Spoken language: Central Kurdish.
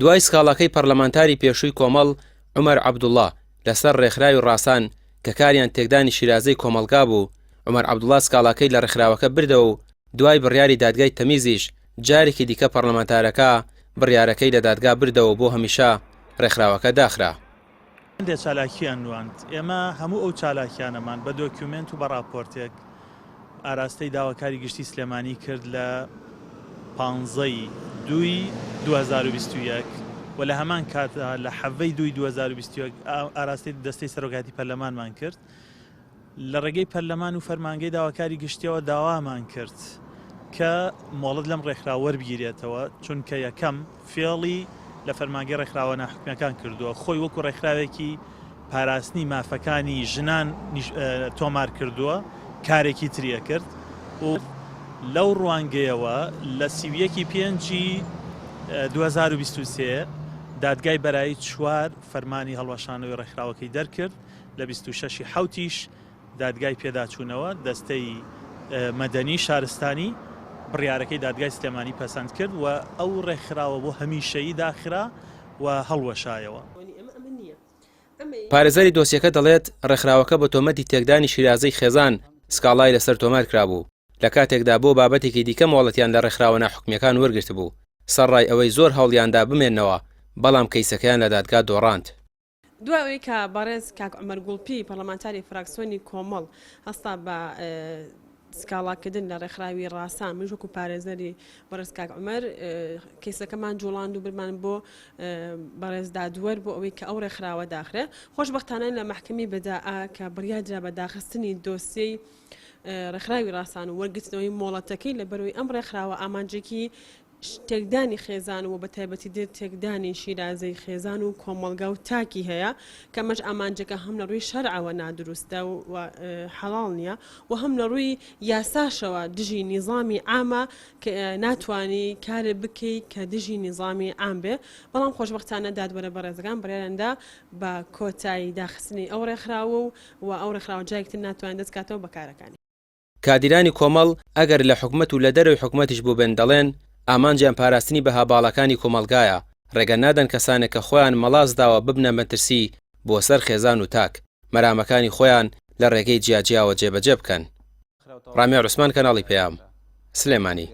دوای سکاڵاکەی پەرلەمانتاری پێشووی کۆمەڵ عومەر عەبدوڵڵا لەسەر ڕێکخراوی ڕاسان کە کاریان تێکدانی شیرازەی کۆمەڵگا بوو، عومەر عەبدوڵڵا سکاڵاکەی لە ڕێکخراوەکە بردەوە و دوای بڕیاری دادگای تەمیزیش جارێکی دیکە پەرلەمانتارەکە بڕیارەکەی لە دادگا بردەوە بۆ هەمیشە ڕێکخراوەکە داخرا. هەندێک چالاکیان نواند. ئێمە هەموو ئەو چالاکیانەمان بە دۆکیومنت و بە راپۆرتێک ئاراستەی داواکاری گشتی سلێمانی کرد لە 15/2/2021 و لە هەمان کاتدا لە 7/2/2021 ئاراستەی دەستەی سەرۆکاتی پەرلەمانمان کرد. لە ڕێگەی پەرلەمان و فەرمانگەی داواکاری گشتیەوە داوامان کرد کە مۆڵەت لەم ڕێکخراوە وەربگیرێتەوە، چونکە یەکەم فێڵی لە فەرمانگەی ڕێکخراوە ناحکومیەکان کردووە، خۆی وەکو ڕێکخراوێکی پاراستنی مافەکانی ژنان تۆمار کردووە، کارێکی تریە کرد و لەو ڕوانگەیەوە لە 31/5/2023 دادگای بەرایی 4 فەرمانی هەڵوەشانەوەی ڕێکخراوەکەی دەرکرد، لە 26 حوتیش دادگای پێداچوونەوە دەستەی مەدەنی شارستانی بڕیارەکەی دادگای سلێمانی پەسەند کرد و ئەو ڕێکخراوە بۆ هەمیشەیی داخرا و هەڵوەشایەوە. پارێزەری دۆسیەکە دەڵێت ڕێکخراوەکە بە تۆمەتی تێکدانی شیرازەی خێزان سکاڵای لەسەر تۆمار کرابوو، لە کاتێکدا بۆ بابەتێکی دیکە مۆڵەتیان لە ڕێکخراوە ناحکومیەکان وەرگرت بوو، سەرڕای ئەوەی زۆر هەوڵیاندا بمێننەوە، بەڵام کەیسەکەیان لە دادگا دۆڕاند. دوای ئەوەی کە بەڕێز کاک عومەر گوڵپی پەرلەمانتاری فراکسیۆنی کۆمەڵ هەستا بە سکاڵاکردن لە ڕێکخراوی ڕاسان، من وەکو پارێزەری بەڕێز کاک عومەر کەیسەکەمان جوڵاند و برمان بۆ بەڕێز دادوەر بۆ ئەوەی کە ئەو ڕێکخراوە داخرێ. خۆشبەختانە لە محکەمی بەداعا کە بڕیادرا بە داخستنی دۆسیەی ڕێکخراوی ڕاسان و وەرگرتنەوەی مۆڵەتەکەی لە بەرەوەی ئەم ڕێکخراوە ئامانجێکی تێکدانی خێزان و بە تایبەتی دێت تێکدانی شیرازەی خێزان و کۆمەڵگا و تاکی هەیە کە مەش ئامانجەکە هەم لە ڕووی شەرعەوە نادروستە و حەڵاڵ نییە و هەم لە ڕووی یاساشەوە دژی نیزامی عامە کە ناتوانی کارێ بکەیت کە دژی نیزامی عام بێ. بەڵام خۆشبەختانە دادوەرە بەڕێزەکان بڕیارەندا بە کۆتایی داخستنی ئەو ڕێکخراوە و ئەو ڕێکخراوە جایەکتر ناتوانێت دەستکاتەوە بەکارەکانی. کادیرانی کۆمەڵ ئەگەر لە حکومەت و لە دەرەوەی حکومەتیش بوو بێن دەڵێن ئامانجیان پاراستنی بە هاباڵەکانی کۆمەڵگایە، ڕێگە نادەن کەسانێک کە خۆیان مەڵاز داوە ببنە مەترسی بۆ سەر خێزان و تاک مەرامەکانی خۆیان لە ڕێگەی جیاجیاوە جێبەجێ بکەن. ڕامی عوسمان، کەناڵی پەیام، سلێمانی.